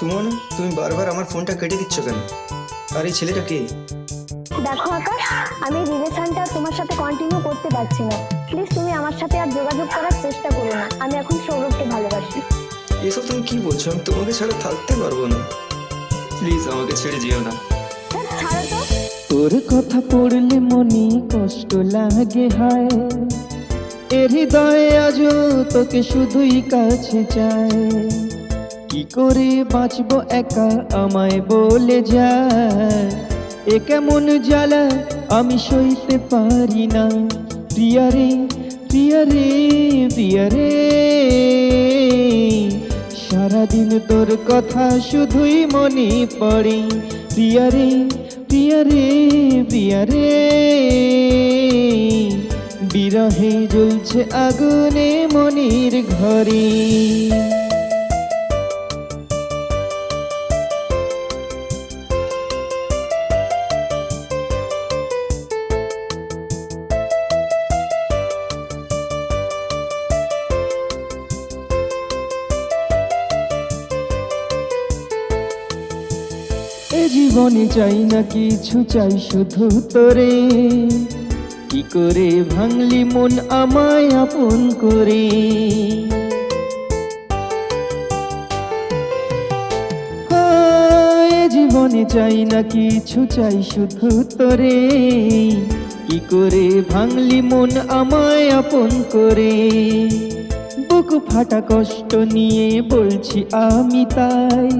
সুমন, তুমি বারবার আমার ফোনটা কেটে দিচ্ছ কেন? আর এই ছেলেটা কে? দেখো আকাশ, আমি রিলেশনটা তোমার সাথে কন্টিনিউ করতে পারছি না। প্লিজ তুমি আমার সাথে আর যোগাযোগ করার চেষ্টা করো না। আমি এখন সৌরভকে ভালোবাসি। এসব তুমি কি বলছো? আমি তোমাকে ছাড়া থাকতে পারবো না। প্লিজ আমাকে ছেড়ে যেও না। ছাড়ো তো। তোর কথা পড়লে মনে কষ্ট লাগে, হায় এ হৃদয়ে আজও তোকে শুধুই কাছে চায়। কি করে বাঁচবো একা আমায় বলে যায়, এ কেমন জ্বালা আমি সইতে পারি না। প্রিয়া রে প্রিয়া রে প্রিয়া রে, সারাদিন তোর কথা শুধুই মনে পড়ে। প্রিয়া রে প্রিয়া রে প্রিয়া রে, বিরহে জ্বলছে আগুনে মনির ঘরে। এ জীবনে চাই না কিছু, চাই শুধু তোরে। কি করে ভাঙলি মন আমায় আপন করে। এ জীবনে চাই না কিছু, চাই শুধু তোরে। কি করে ভাঙলি মন আমায় আপন করে। বুক ফাটা কষ্ট নিয়ে বলছি আমি তাই,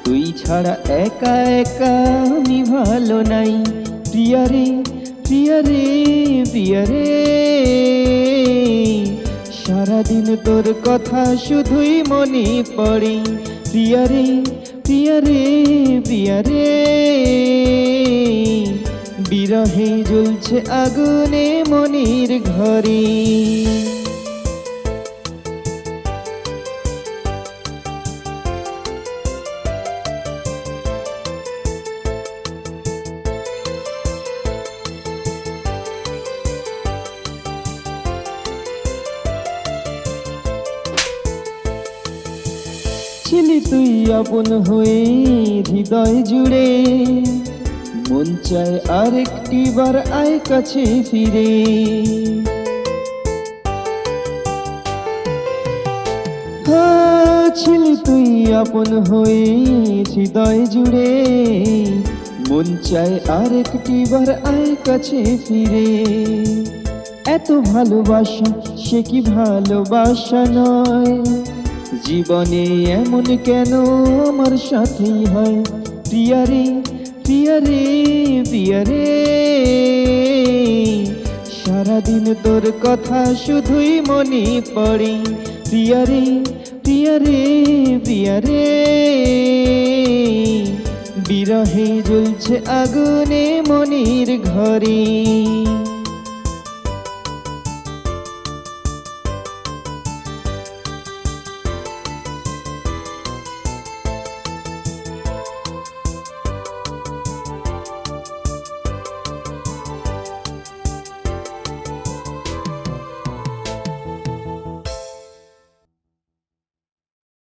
তুই ছাড়া একা একা আমি ভালো নাই। প্রিয়া রে প্রিয়া রে প্রিয়া রে, সারাদিন তোর কথা শুধুই মনে পড়ে। প্রিয়া রে প্রিয়া রে প্রিয়া রে, বিরহে জ্বলছে আগুনে মনির ঘরে। ছিলি তুই আপন হয়ে হৃদয় জুড়ে, মন চায় আরেকটি বার আয় কাছে ফিরে। ছিলি তুই আপন হয়ে হৃদয় জুড়ে, মন চায় আরেকটি বার আয় কাছে ফিরে। এত ভালোবাসা সে কি ভালোবাসা নয়, জীবনে এমন কেন আমার সাথেই হয়। প্রিয়া রে প্রিয়া রে প্রিয়া রে, সারাদিন তোর কথা শুধুই মনে পড়ে। প্রিয়া রে প্রিয়া রে প্রিয়া রে, বিরহে জ্বলছে আগুনে মনির ঘরে।